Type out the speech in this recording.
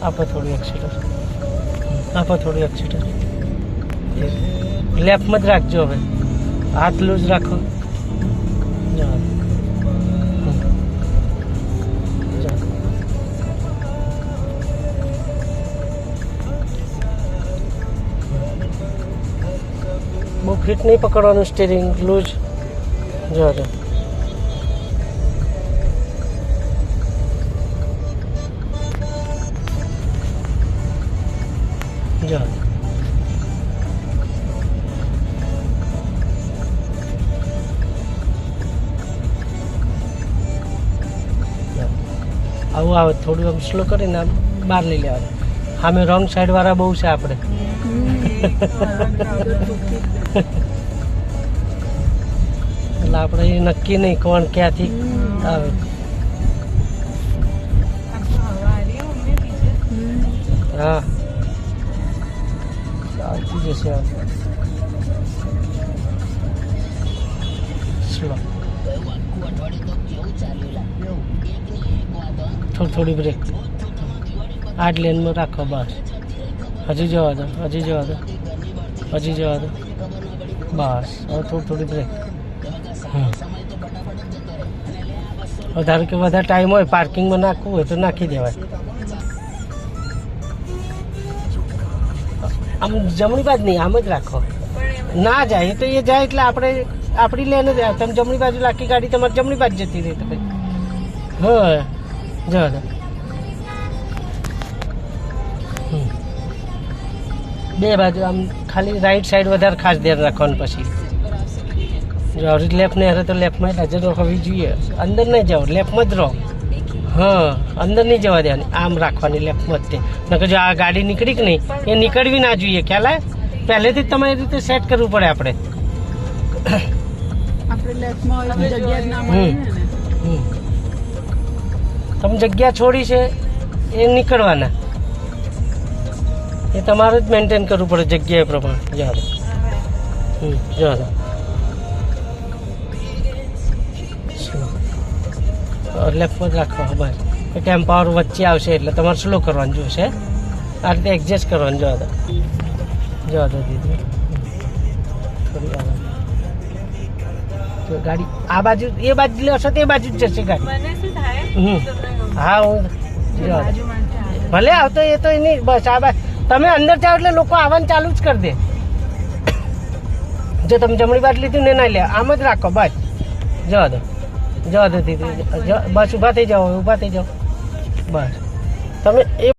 આપો થોડું એક્સિટર, આપો થોડું એક્સિટર. લેફ્ટમાં જ રાખજો. હવે હાથ લૂઝ રાખો. જવા દો. બહુ ફિટ નહીં પકડવાનું, સ્ટીરિંગ લૂઝ. જો જો જો આવું આવે થોડું આમ સ્લો કરીને આમ બહાર લઈ લેવાનું. સામે રોંગ સાઈડ વાળા બહુ છે આપણે. એટલે આપણે એ નક્કી નહીં કોણ ક્યાંથી આવે. હા ચાલતી જશે. સ્લો થોડી બ્રેક આ જ લેનમાં રાખો. બસ હજી જવા દો, હજી જવા દો, હજી જવા દો. બસ હવે થોડી બ્રેક. ધારો કે વધારે ટાઈમ હોય પાર્કિંગમાં નાખવું હોય તો નાખી દેવાય. આમ જમણી બાજુ નહીં, આમ જ રાખો. ના જાય તો એ જાય એટલે આપણે આપણી લેને જાય. તમે જમણી બાજુ રાખી ગાડી તમારી જમણી બાજુ જતી રહી. તમે હા જવા દો. બે બાજુ આમ ખાલી રાઈટ સાઈડ વધારે ખાસ ધ્યાન રાખવાનું. પછી જો લેફ્ટ નહીં હરે તો લેફ્ટમાં નજર હોવી જોઈએ. અંદર નહીં જાઓ, લેફ્ટમાં જ રહો. હા અંદર નહીં જવા દેવાની, આમ રાખવાની લેફ્ટમાં જ. તે નકર જો આ ગાડી નીકળી કે નહીં એ નીકળવી ના જોઈએ. ખ્યાલ આવે? પહેલેથી જ તમારી રીતે સેટ કરવું પડે આપણે. તમે જગ્યા છોડી છે એ નીકળવાના, એ તમારે જ મેન્ટેન કરવું પડે જગ્યા એ પ્રમાણે. જવા દો. જવા દો. લેફ્ટમાં જ રાખો. બસ ટેમ્પાવર વચ્ચે આવશે એટલે તમારે સ્લો કરવાનું જોશે. આ રીતે એડજસ્ટ કરવાનું. જવા દો. જવા દો દીદી. થોડી ગાડી આ બાજુ એ બાજુ લેશો તો એ બાજુ જ જશે ગાડી. હા હું ભલે આવતો એ તો નહીં. બસ આ બાજુ તમે અંદર જાઓ એટલે લોકો આવવાનું ચાલુ જ કરી દે. જો તમે જમણી બાજુ લીધું ને ના લે, આમ જ રાખો. બસ જવા દો. જવા દો દીદી. બસ ઊભા થઈ જાઓ, ઊભા થઈ જાઓ. બસ તમે એ